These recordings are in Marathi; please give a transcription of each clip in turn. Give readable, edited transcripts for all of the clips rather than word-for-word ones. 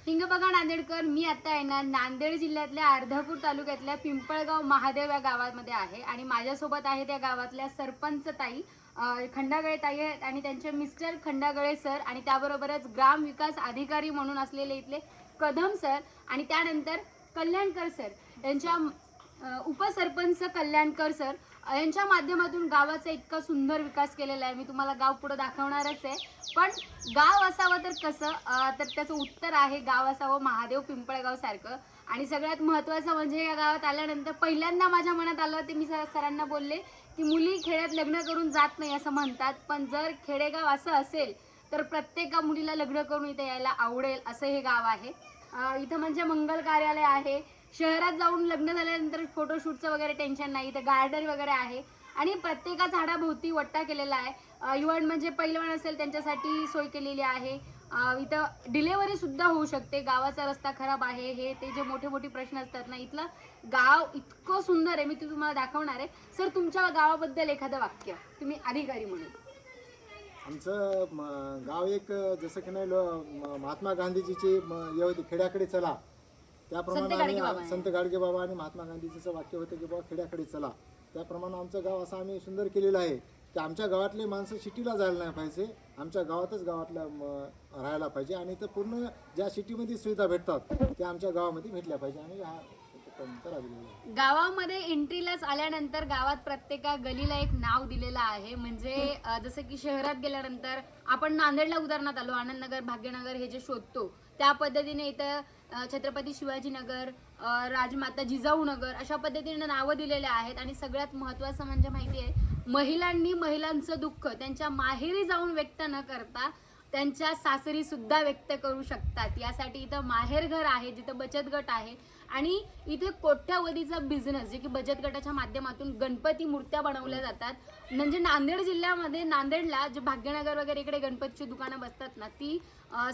हिंगबघा नांदेडकर, मी आता आहे ना नांदेड जिल्ह्यातल्या अर्धापूर तालुक्यातल्या पिंपळगाव महादेव या गावामध्ये आहे आणि माझ्यासोबत आहे त्या गावातल्या सरपंच ताई खंडागळे ताई आहेत आणि त्यांचे मिस्टर खंडागळे सर आणि त्याबरोबरच ग्राम विकास अधिकारी म्हणून असलेले इथले कदम सर आणि त्यानंतर कल्याणकर सर यांच्या उपसरपंच कल्याणकर सर यांच्या माध्यमातून गावाचा इतका सुंदर विकास केलेला आहे। मी तुम्हाला गाव पुढे दाखवणारच आहे, पण गाव असावं तर कसं, तर त्याचं उत्तर आहे गाव असावं महादेव पिंपळगाव सारखं। आणि सगळ्यात महत्त्वाचं म्हणजे या गावात आल्यानंतर पहिल्यांदा माझ्या मनात आलं ते मी सरांना बोलले की मुली खेड्यात लग्न करून जात नाही असं म्हणतात, पण जर खेडेगाव असं असेल तर प्रत्येक मुलीला लग्न करून इथे यायला आवडेल असं हे गाव आहे। इथं म्हणजे मंगल कार्यालय आहे, शहरात जाऊन लग्न झाल्यानंतर फोटोशूटचं वगैरे टेन्शन नाही, इथं गार्डन वगैरे आहे आणि प्रत्येका झाडाभोवती वट्टा केलेला आहे। इव्हन म्हणजे पहिलवान असेल त्यांच्यासाठी सोय केलेली आहे। इथं डिलेवरी सुद्धा होऊ शकते। गावाचा रस्ता खराब आहे, हे ते जे मोठे मोठे प्रश्न असतात ना, इथलं गाव इतकं सुंदर आहे, मी ते तुम्हाला दाखवणार आहे। सर, तुमच्या गावाबद्दल एखादं वाक्य तुम्ही अधिकारी म्हणून। आमचं गाव एक जसं की नाही महात्मा गांधीजीची होती खेड्याकडे चला, त्याप्रमाणे संत गाडगे बाबा आणि महात्मा गांधीजीचं वाक्य होतं की बाबा खेड्याकडे चला, त्याप्रमाणे आमचं गाव असं आम्ही सुंदर केलेलं आहे की आमच्या गावातले माणसं सिटीला जायला नाही पाहिजे, आमच्या गावातल्या राहायला पाहिजे आणि इथं पूर्ण ज्या सिटीमध्ये सुविधा भेटतात त्या आमच्या गावामध्ये भेटल्या पाहिजे आणि गावामध्ये एंट्रीलाच आल्यानंतर गावात प्रत्येका गलीला एक नाव दिलेलं आहे। म्हणजे जसं की शहरात गेल्यानंतर आपण नांदेडला उदाहरणात आलो, आनंदनगर भाग्यनगर हे जे शोधतो त्या पद्धतीने इथं छत्रपती शिवाजीनगर, राजमाता जिजाऊनगर अशा पद्धतीने नावं दिलेले आहेत। आणि सगळ्यात महत्त्वाचं म्हणजे माहिती आहे, महिलांनी महिलांचं दुःख त्यांच्या माहेरी जाऊन व्यक्त न करता त्यांच्या सासरी सुद्धा व्यक्त करू शकतात। यासाठी इथं माहेर घर आहे, जिथं बचत गट आहे आणि इथे कोट्यावधीचा बिझनेस जे की बचत गटाच्या माध्यमातून गणपती मूर्त्या बनवल्या जातात। म्हणजे नांदेड जिल्ह्यामध्ये नांदेडला जे भाग्यनगर वगैरे इकडे गणपतीची दुकानं बसतात ना, ती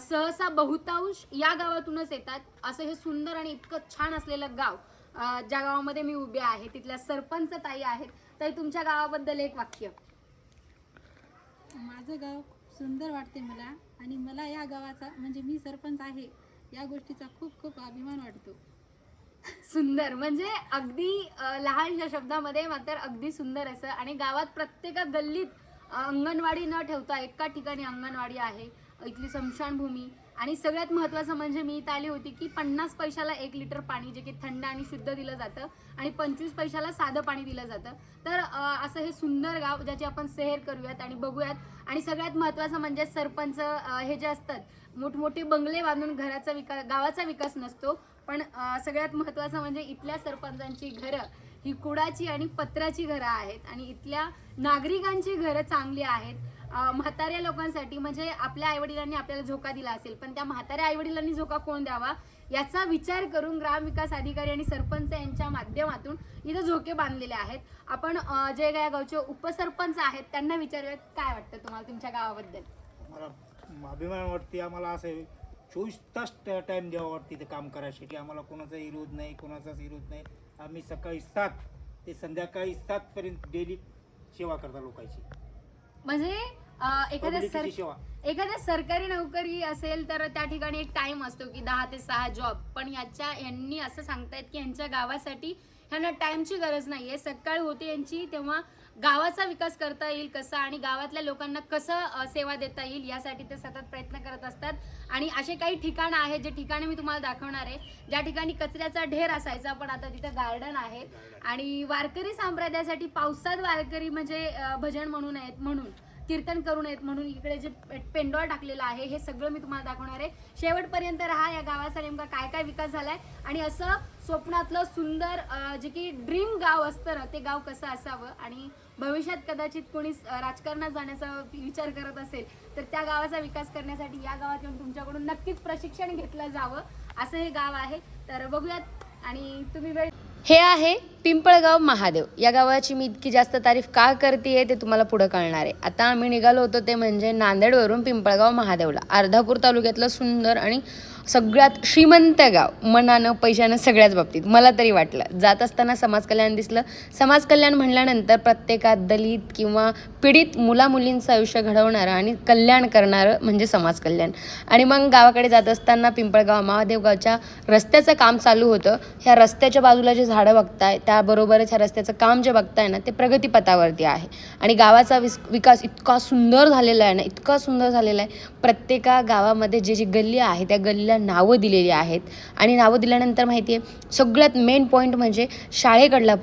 सहसा बहुतांश या गावातूनच येतात। असं हे सुंदर आणि इतकं छान असलेलं गाव ज्या गावामध्ये मी उभी आहे तिथल्या सरपंच ताई आहेत। ताई, तुमच्या गावाबद्दल एक वाक्य। माझं गाव सुंदर वाटते मला आणि मला या गावाचा म्हणजे मी सरपंच आहे या गोष्टीचा खूप खूप अभिमान वाटतो। सुंदर म्हणजे अगदी लहानशा शब्दामध्ये मात्र अगदी सुंदर असं। आणि गावात प्रत्येका गल्लीत अंगणवाडी न ठेवता एका ठिकाणी अंगणवाडी आहे, इथली स्मशानभूमी आणि सगळ्यात महत्त्वाचं म्हणजे मी इथं आली होती की 50 पैशाला 1 लिटर पाणी जे की थंड आणि शुद्ध दिलं जातं आणि 25 पैशाला साधं पाणी दिलं जातं। तर असं हे सुंदर गाव ज्याची आपण सैर करूयात आणि बघूयात। आणि सगळ्यात महत्त्वाचं म्हणजे सरपंच हे जे असतात मोठमोठे बंगले बांधून घराचा विकास गावाचा विकास नसतो, पण सगळ्यात महत्त्वाचं म्हणजे इथल्या सरपंचांची घरं ही कुडाची आणि पत्राची घरं आहेत आणि इथल्या नागरिकांची घरं चांगली आहेत। म्हाताऱ्या लोकांसाठी म्हणजे आपल्या आईवडिलांनी आपल्याला झोका दिला असेल, पण त्या म्हाताऱ्या आईवडिलांनी झोका कोण द्यावा याचा विचार करून ग्राम विकास अधिकारी आणि सरपंच यांच्या माध्यमातून इथं झोके बांधलेले आहेत। आपण जे गावचे उपसरपंच आहेत त्यांना विचारूयात, काय वाटतं तुम्हाला तुमच्या गावाबद्दल? आम्हाला अभिमान वाटते, आम्हाला असं 24 तास टाईम द्यावा वाटते इथं काम करायसाठी। आम्हाला कोणाचा विरोध नाही, कोणाचाच विरोध नाही। आम्ही सकाळी 7 ते संध्याकाळी 7 पर्यंत डेली सेवा करता लोकांची। म्हणजे एखाद्या सरकारी नोकरी असेल तर त्या ठिकाणी एक टाइम असतो की 10 ते 6 जॉब, पण यांनी असं सांगतायत की यांच्या गावासाठी ह्यांना टाइमची गरज नाहीये। सकाळ होते यांची तेव्हा गावाचा विकास करता येईल कसा आणि गावातल्या लोकांना कसं सेवा देता येईल यासाठी ते सतत प्रयत्न करत असतात। आणि असे काही ठिकाणं आहेत जे ठिकाणी मी तुम्हाला दाखवणार आहे, ज्या ठिकाणी कचऱ्याचा ढेर असायचा पण आता तिथं गार्डन आहे। आणि वारकरी संप्रदायासाठी पावसात वारकरी म्हणजे भजन म्हणून आहेत, म्हणून कीर्तन करून आहेत, म्हणून इकडे जे पेंडॉल टाकलेलं आहे हे सगळं मी तुम्हाला दाखवणार आहे। शेवटपर्यंत राहा, या गावाचा नेमका काय काय विकास झालाय आणि असं स्वप्नातलं सुंदर जे की ड्रीम गाव असतं ना, ते गाव कसं असावं आणि भविष्यात कदाचित कोणी राजकारणात जाण्याचा विचार करत असेल तर त्या गावाचा विकास करण्यासाठी या गावात येऊन तुमच्याकडून नक्कीच प्रशिक्षण घेतलं जावं असं हे गाव आहे। तर बघूयात आणि तुम्ही वेळ। हे आहे पिंपळगाव महादेव या गावाची मी इतकी जास्त तारीफ का करते ते तुम्हाला पुढं कळणार आहे. आता आम्ही निघालो होतो ते म्हणजे नांदेडवरून पिंपळगाव महादेवला, अर्धापूर तालुक्यातलं सुंदर आणि सगळ्यात श्रीमंत गाव, मनानं पैशानं सगळ्याच बाबतीत मला तरी वाटलं. जात असताना समाज कल्याण दिसलं. समाज कल्याण म्हणल्यानंतर प्रत्येकात दलित किंवा पीडित मुलामुलींचं आयुष्य घडवणारं आणि कल्याण करणारं म्हणजे समाज कल्याण. आणि मग गावाकडे जात असताना पिंपळगाव महादेवगावच्या रस्त्याचं काम चालू होतं. ह्या रस्त्याच्या बाजूला जे झाडं बघताय त्याबरोबरच ह्या रस्त्याचं काम जे बघताय ना ते प्रगतीपथावरती आहे. आणि गावाचा विकास इतका सुंदर झालेला आहे ना, इतका सुंदर झालेला आहे. प्रत्येका गावामध्ये जी गल्ली आहे त्या गल्लीला नावं दिलेली आहेत. आणि नावं दिल्यानंतर माहिती आहे सगळ्यात मेन पॉईंट म्हणजे शाळेकडला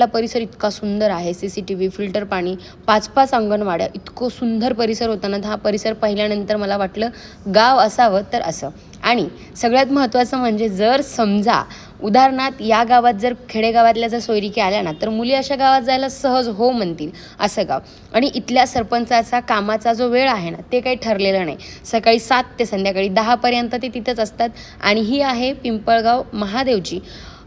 परिसर इतका सुंदर आहे. CCTV, फिल्टर पाणी, 5-5 अंगणवाड्या, इतकं सुंदर परिसर होता ना. हा परिसर पाहिल्यानंतर मला वाटलं गाव असावं तर असं. आणि सगळ्यात महत्त्वाचं म्हणजे जर समजा उदाहरणार्थ या गावात जर खेडेगावातल्या जर सोयरिकी आल्या ना तर मुली अशा गावात जायला सहज हो म्हणतील असं गाव. आणि इथल्या सरपंचाचा कामाचा जो वेळ आहे ना ते काही ठरलेलं नाही. सकाळी 7 ते संध्याकाळी 10 पर्यंत ते तिथंच असतात. आणि ही आहे पिंपळगाव महादेवची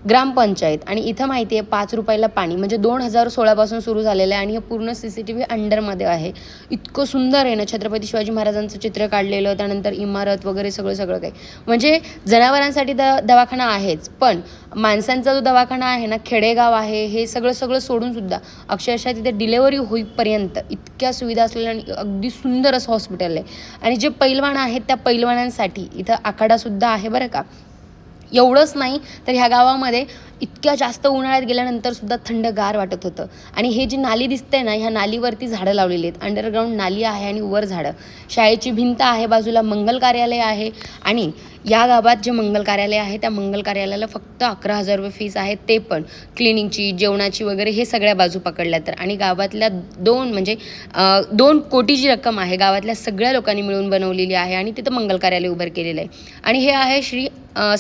ग्रामपंचायत. आणि इथं माहिती आहे 5 रुपयाला पाणी म्हणजे 2016 पासून सुरू झालेलं आहे. आणि हे पूर्ण CCTV अंडरमध्ये आहे. इतकं सुंदर आहे ना, छत्रपती शिवाजी महाराजांचं चित्र काढलेलं, त्यानंतर इमारत वगैरे सगळं काही. म्हणजे जनावरांसाठी दवाखाना आहेच, पण माणसांचा जो दवाखाना आहे ना, खेडेगाव आहे, हे सगळं सोडून सुद्धा अक्षरशः तिथे डिलेवरी होईपर्यंत इतक्या सुविधा असलेल्या आणि अगदी सुंदर असं हॉस्पिटल आहे. आणि जे पैलवान आहेत त्या पैलवानांसाठी इथं आखाडासुद्धा आहे बरं का. एवढंच नाही तर ह्या गावामध्ये इतक्या जास्त उन्हाळ्यात गेल्यानंतर सुद्धा थंडगार वाटत होतं. आणि हे जी नाली दिसते ना, ह्या नालीवरती झाडं लावलेली आहेत. अंडरग्राऊंड नाली आहे आणि वर झाडं. शाळेची भिंत आहे, बाजूला मंगल कार्यालय आहे. आणि या गावात जे मंगल कार्यालय आहे त्या मंगल कार्यालयाला फक्त 11,000 रुपये फीस आहे. ते पण क्लिनिंगची, जेवणाची वगैरे हे सगळ्या बाजू पकडल्या तर. आणि गावातल्या 2 कोटीची रक्कम आहे, गावातल्या सगळ्या लोकांनी मिळून बनवलेली आहे. आणि तिथं मंगल कार्यालय उभं केलेलं आहे. आणि हे आहे श्री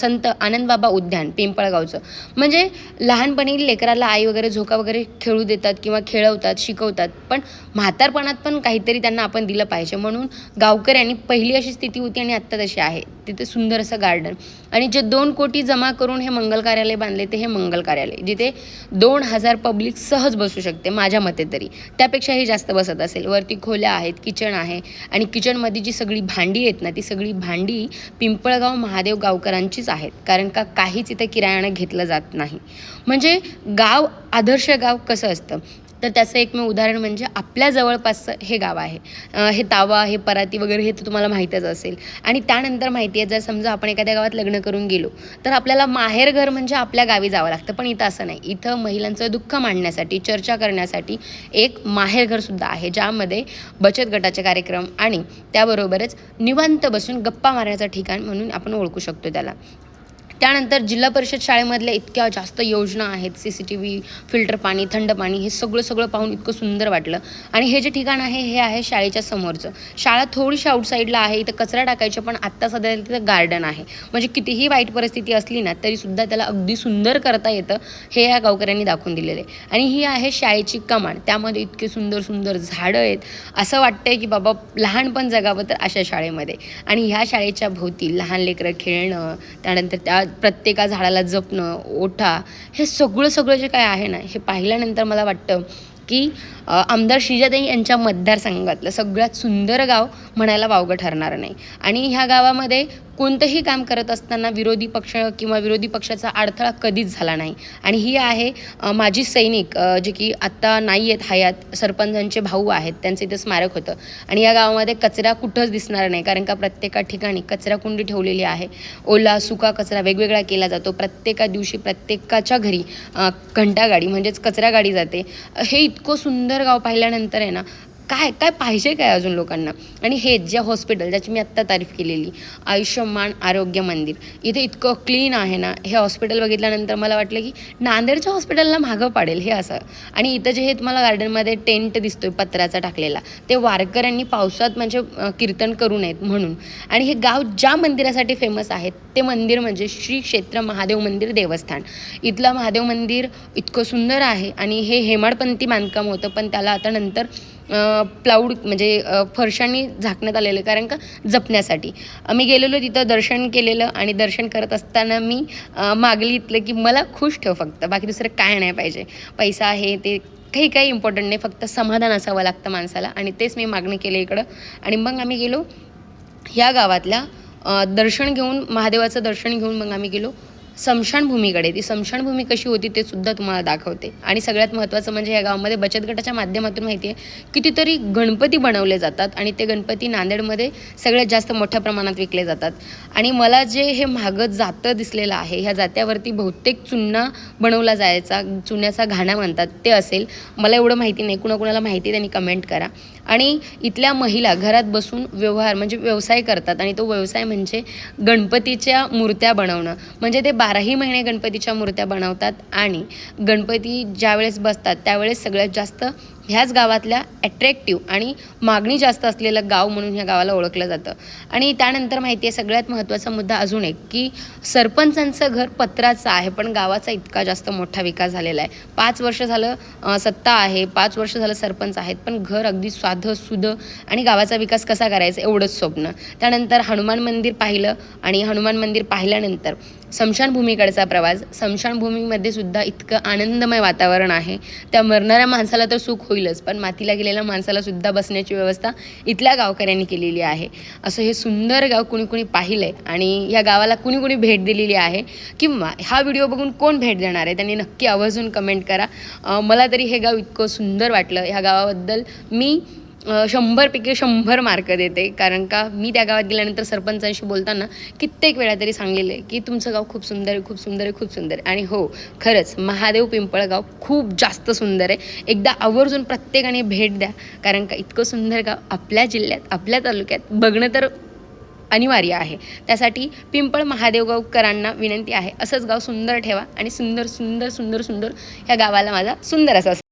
संत आनंदबाबा उद्यान पिंपळगावचं. म्हणजे लहानपणी लेकराला आई वगैरे झोका वगैरे खेळू देतात किंवा खेळवतात, शिकवतात, पण म्हातारपणात पण काहीतरी त्यांना आपण दिलं पाहिजे म्हणून गावकऱ्यांनी पहिली अशी स्थिती होती आणि आत्ता तशी आहे. तिथे सुंदर असं गार्डन. आणि जे 2 कोटी जमा करून हे मंगल कार्यालय बांधले ते हे मंगल कार्यालय जिथे 2,000 पब्लिक सहज बसू शकते माझ्या मते तरी. त्यापेक्षाही जास्त बसत असेल. वरती खोल्या आहेत, किचन आहे. आणि किचनमध्ये जी सगळी भांडी आहेत ना ती सगळी भांडी पिंपळगाव महादेव गावकरांचीच आहेत. कारण का काहीच इथं किरायानं घेतलं जात नाही. म्हणजे गाव, आदर्श गाव कसं असतं तर त्याचं एकमेव उदाहरण म्हणजे आपल्या जवळपासचं हे गाव आहे. हे तावा, हे पराती वगैरे हे तर तुम्हाला माहीतच असेल. आणि त्यानंतर माहिती आहे जर समजा आपण एखाद्या गावात लग्न करून गेलो तर आपल्याला माहेरघर म्हणजे आपल्या गावी जावं लागतं. पण इथं असं नाही. इथं महिलांचं दुःख मांडण्यासाठी, चर्चा करण्यासाठी एक माहेरघरसुद्धा आहे, ज्यामध्ये बचत गटाचे कार्यक्रम आणि त्याबरोबरच निवांत बसून गप्पा मारण्याचं ठिकाण म्हणून आपण ओळखू शकतो त्याला. त्यानंतर जिल्हा परिषद शाळेमधल्या इतक्या जास्त योजना आहेत, CCTV, फिल्टर पाणी, थंड पाणी, हे सगळं पाहून इतकं सुंदर वाटलं. आणि हे जे ठिकाण आहे हे आहे शाळेच्या समोरचं. शाळा थोडीशी आउटसाईडला आहे, इथं कचरा टाकायचे, पण आत्ता सध्या तिथं गार्डन आहे. म्हणजे कितीही वाईट परिस्थिती असली ना तरीसुद्धा त्याला अगदी सुंदर करता येतं हे या गावकऱ्यांनी दाखवून दिलेलं आहे. आणि ही आहे शाळेची कमान. त्यामध्ये इतके सुंदर झाडं आहेत. असं वाटतंय की बाबा लहानपण जगावं तर अशा शाळेमध्ये. आणि ह्या शाळेच्या भोवती लहान लेकरं खेळणं, त्यानंतर त्या प्रत्येका झाडाला जपणं, ओठा, हे सगळं जे काय आहे ना हे पाहिल्यानंतर मला वाटतं की आमदार श्रीजाताई यांच्या मतदारसंघातलं सगळ्यात सुंदर गाव म्हणायला वावगं ठरणार नाही. आणि ह्या गावामध्ये कोणतंही काम करत असताना विरोधी पक्ष किंवा विरोधी पक्षाचा अडथळा कधीच झाला नाही. आणि ही आहे माजी सैनिक जे की आत्ता नाही आहेत हयात, सरपंचांचे भाऊ आहेत, त्यांचं इथं स्मारक होतं. आणि या गावामध्ये कचरा कुठंच दिसणार नाही, कारण का प्रत्येका ठिकाणी कचराकुंडी ठेवलेली आहे. ओला सुका कचरा वेगवेगळा केला जातो. प्रत्येका दिवशी प्रत्येकाच्या घरी घंटागाडी म्हणजेच कचरा गाडी जाते. हे इतकं सुंदर गाव पाहिल्यानंतर आहे ना काय पाहिजे काय अजून लोकांना. आणि हे जे हॉस्पिटल ज्याची मी आत्ता तारीफ केलेली आयुष्यमान आरोग्य मंदिर, इथे इतकं क्लीन आहे ना. हे हॉस्पिटल बघितल्यानंतर मला वाटलं की नांदेडच्या हॉस्पिटलला मागं पाडेल हे असं. आणि इथं जे हे तुम्हाला गार्डनमध्ये टेंट दिसतोय पत्र्याचा टाकलेला, ते वारकऱ्यांनी पावसात म्हणजे कीर्तन करू नयेत म्हणून. आणि हे गाव ज्या मंदिरासाठी फेमस आहे ते मंदिर म्हणजे श्री क्षेत्र महादेव मंदिर देवस्थान. इथलं महादेव मंदिर इतकं सुंदर आहे. आणि हे हेमाडपंथी बांधकाम होतं, पण त्याला आता नंतर प्लाऊड म्हणजे फरशांनी झाकण्यात आलेलं, कारण का जपण्यासाठी. आम्ही गेलेलो तिथं, दर्शन केलेलं आणि दर्शन करत असताना मी मागलीतलं की मला खुश ठेव फक्त, बाकी दुसरं काय नाही पाहिजे. पैसा आहे ते काही इम्पॉर्टंट नाही, फक्त समाधान असावं लागतं माणसाला, आणि तेच मी मागणी केलं इकडं. आणि मग आम्ही गेलो ह्या गावातल्या दर्शन घेऊन, महादेवाचं दर्शन घेऊन मग आम्ही गेलो स्मशानभूमीकडे. ती स्मशानभूमी कशी होती ते सुद्धा तुम्हाला दाखवते. आणि सगळ्यात महत्त्वाचं म्हणजे या गावामध्ये बचत गटाच्या माध्यमातून माहिती आहे कितीतरी गणपती बनवले जातात, आणि ते गणपती नांदेडमध्ये सगळ्यात जास्त मोठ्या प्रमाणात विकले जातात. आणि मला जे हे महागत जातं दिसलेलं आहे, ह्या जात्यावरती बहुतेक चुन्ना बनवला जायचा, चुन्याचा घाणा म्हणतात ते असेल, मला एवढं माहिती नाही. कुणाकुणाला माहिती त्यांनी कमेंट करा. आणि इथल्या महिला घरात बसून म्हणजे व्यवसाय करतात, आणि तो व्यवसाय म्हणजे गणपतीच्या मूर्त्या बनवणं. म्हणजे ते 12ही महिने गणपतीच्या मूर्त्या बनवतात, आणि गणपती ज्यावेळेस बसतात त्यावेळेस सगळ्यात जास्त ह्याच गावातल्या ॲट्रॅक्टिव्ह आणि मागणी जास्त असलेलं गाव म्हणून ह्या गावाला ओळखलं जातं. आणि त्यानंतर माहिती आहे सगळ्यात महत्त्वाचा मुद्दा अजून एक, की सरपंचांचं घर पत्राचं आहे, पण गावाचा इतका जास्त मोठा विकास झालेला आहे. 5 वर्ष झालं सत्ता आहे, 5 वर्ष झालं सरपंच आहेत, पण घर अगदी साधं सुधं, आणि गावाचा विकास कसा करायचा एवढंच स्वप्न. त्यानंतर हनुमान मंदिर पाहिलं, आणि हनुमान मंदिर पाहिल्यानंतर स्मशानभूमीकडचा प्रवास. स्मशानभूमीमध्ये सुद्धा इतकं आनंदमय वातावरण आहे. त्या मरणाऱ्या माणसाला तर सुख होईलच, पण मातीला गेलेल्या माणसाला सुद्धा बसण्याची व्यवस्था इथल्या गावकऱ्यांनी केलेली आहे. असं हे सुंदर गाव कुणी पाहिलं आहे, आणि या गावाला कुणी भेट दिलेली आहे, किंवा हा व्हिडिओ बघून कोण भेट देणार आहे त्यांनी नक्की आवर्जून कमेंट करा. मला तरी हे गाव इतकं सुंदर वाटलं. ह्या गावाबद्दल मी 100पैकी 100 मार्क देते, कारण का मी त्या गावात गेल्यानंतर सरपंचांशी बोलताना कित्येक वेळा तरी सांगलेलं आहे की तुमचं गाव खूप सुंदर आहे, खूप सुंदर आहे, खूप सुंदर आहे. आणि हो, खरंच महादेव पिंपळगाव खूप जास्त सुंदर आहे. एकदा आवर्जून प्रत्येकाने भेट द्या, कारण का इतकं सुंदर गाव आपल्या जिल्ह्यात, आपल्या तालुक्यात बघणं तर अनिवार्य आहे. त्यासाठी पिंपळ महादेवगावकरांना विनंती आहे, असंच गाव सुंदर ठेवा, आणि सुंदर सुंदर सुंदर सुंदर ह्या गावाला माझा सुंदर असा